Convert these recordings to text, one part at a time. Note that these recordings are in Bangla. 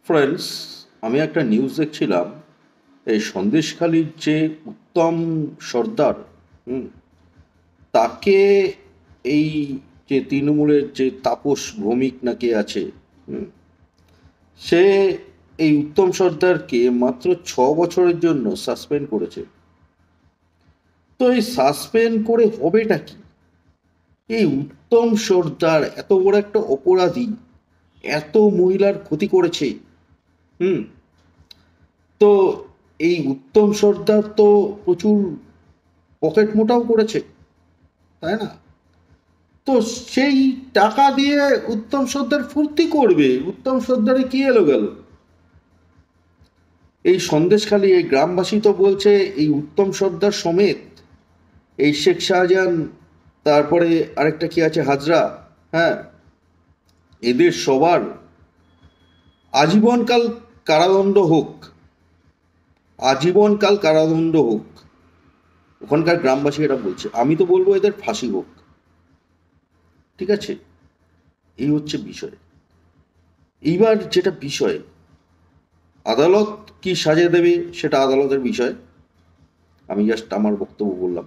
ফ্রেন্ডস, আমি একটা নিউজ দেখছিলাম। এই সন্দেশখালির যে উত্তম সর্দার, হুম, তাকে এই যে তৃণমূলের যে তাপস ভৌমিক নাকি আছে, হুম, সে এই উত্তম সর্দারকে মাত্র 6 বছরের জন্য সাসপেন্ড করেছে। তো এই সাসপেন্ড করে হবেটা কি? এই উত্তম সর্দার এত বড় একটা অপরাধী, এত মহিলার ক্ষতি করেছে, হুম, তো এই উত্তম সর্দার তো প্রচুর পকেট মোটাও করেছে, তাই না? তো সেই টাকা দিয়ে উত্তম সর্দার ফুর্তি করবে। উত্তম সর্দারে কি এলো গেল? এই সন্দেশখালী এই গ্রামবাসী তো বলছে এই উত্তম সর্দার সমেত এই শেখ শাহজাহান, তারপরে আরেকটা কি আছে হাজরা, হ্যাঁ, এদের সবার আজীবনকাল কারাদণ্ড হোক, আজীবনকাল কারাদণ্ড হোক। ওখানকার গ্রামবাসী এটা বলছে। আমি তো বলবো এদের ফাঁসি হোক। ঠিক আছে, এই হচ্ছে বিষয়। এইবার যেটা বিষয়, আদালত কি সাজা দেবে সেটা আদালতের বিষয়। আমি জাস্ট আমার বক্তব্য বললাম।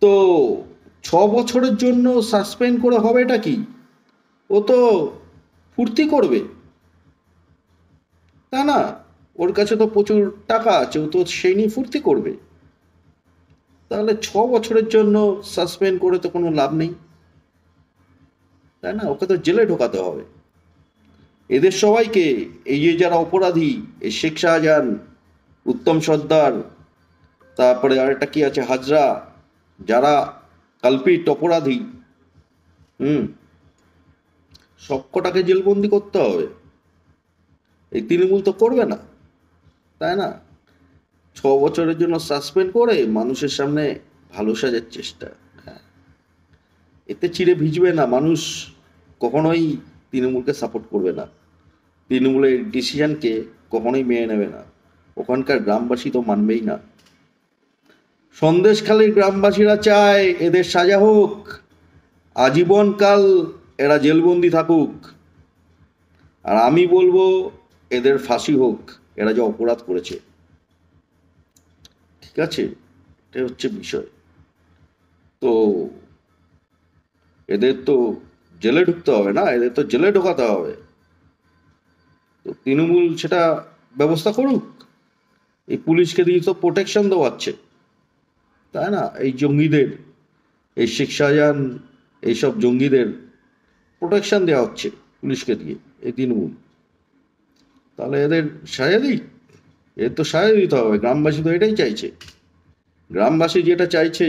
তো 6 বছরের জন্য সাসপেন্ড করে হবেটা কি? ও তো ফুর্তি করবে, তা না? ওর কাছে তো প্রচুর টাকা আছে, ও তো সেই নিয়ে ফুর্তি করবে। তাহলে 6 বছরের জন্য সাসপেন্ড করে তো কোনো লাভ নেই, তাই না? ওকে তো জেলে ঢোকাতে হবে। এদের সবাইকে, এই যে যারা অপরাধী, এই শেখ শাহজাহান, উত্তম সর্দার, তারপরে আরেকটা কি আছে হাজরা, যারা কালপিট অপরাধী, হুম, সবকটাকে জেলবন্দি করতে হবে। এই তৃণমূল তো করবে না, তাই না? 6 বছরের জন্য সাসপেন্ড করে মানুষের সামনে ভালো সাজার চেষ্টা। হ্যাঁ, এতে চিড়ে ভিজবে না মানুষ। কখনোই তৃণমূলকে সাপোর্ট করবে না, তৃণমূলের ডিসিশনকে কখনোই মেনে নেবে না। ওখানকার গ্রামবাসী তো মানবেই না। সন্দেশখালীর গ্রামবাসীরা চায় এদের সাজা হোক, আজীবনকাল এরা জেলবন্দি থাকুক। আর আমি বলবো এদের ফাঁসি হোক, এরা যে অপরাধ করেছে। ঠিক আছে, এটা হচ্ছে বিষয়। তো এদের তো জেলে ঢুকতে হবে না, এদের তো জেলে ঢোকাতে হবে। তো তৃণমূল সেটা ব্যবস্থা করুক। এই পুলিশকে দিয়ে তো প্রোটেকশন দেওয়াচ্ছে, তাই না? এই জঙ্গিদের, এই শেখ শাহজাহান, এইসব জঙ্গিদের প্রোটেকশন দেওয়া হচ্ছে পুলিশকে দিয়ে, এই তৃণমূল। তাহলে এদের সাজা দিই, এর তো সাজা দিতে হবে। গ্রামবাসী তো এটাই চাইছে। গ্রামবাসী যেটা চাইছে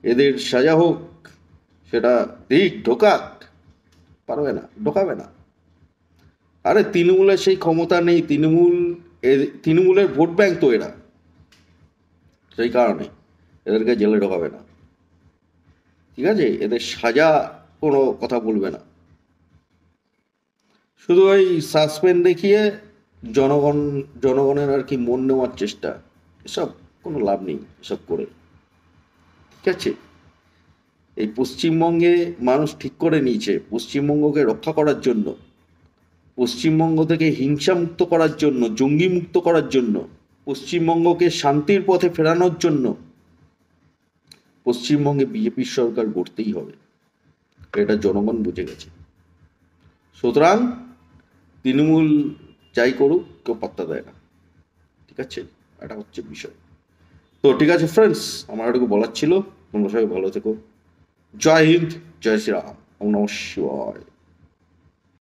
এদের সাজা হোক, সেটা দিক, ঢোকাক। পারবে না, ঢোকাবে না। আরে তৃণমূলের সেই ক্ষমতা নেই। তৃণমূলের ভোট ব্যাংক তো এরা, সেই কারণে এদেরকে জেলে ঢোকাবে না। ঠিক আছে, এদের সাজা কোনো কথা বলবে না। শুধু ওই সাসপেন্ড দেখিয়ে জনগণের আর কি মন নেওয়ার চেষ্টা, এসব কোনো লাভ নেই এসব করে। ঠিক আছে, এই পশ্চিমবঙ্গে মানুষ ঠিক করে নিয়েছে পশ্চিমবঙ্গকে রক্ষা করার জন্য, পশ্চিমবঙ্গ থেকে হিংসা মুক্ত করার জন্য, জঙ্গি মুক্ত করার জন্য, পশ্চিমবঙ্গকে শান্তির পথে ফেরানোর জন্য পশ্চিমবঙ্গে বিজেপির সরকার গড়তেই হবে। এটা জনগণ বুঝে গেছে। সুতরাং তৃণমূল যাই করুক, কেউ পাত্তা দেয় না। ঠিক আছে, এটা হচ্ছে বিষয়। তো ঠিক আছে ফ্রেন্ডস, আমার এটুকু বলার ছিল। তোমরা সবাই ভালো থেকো। জয় হিন্দ, জয় শ্রীরাম, ওম নমঃ শিবায়।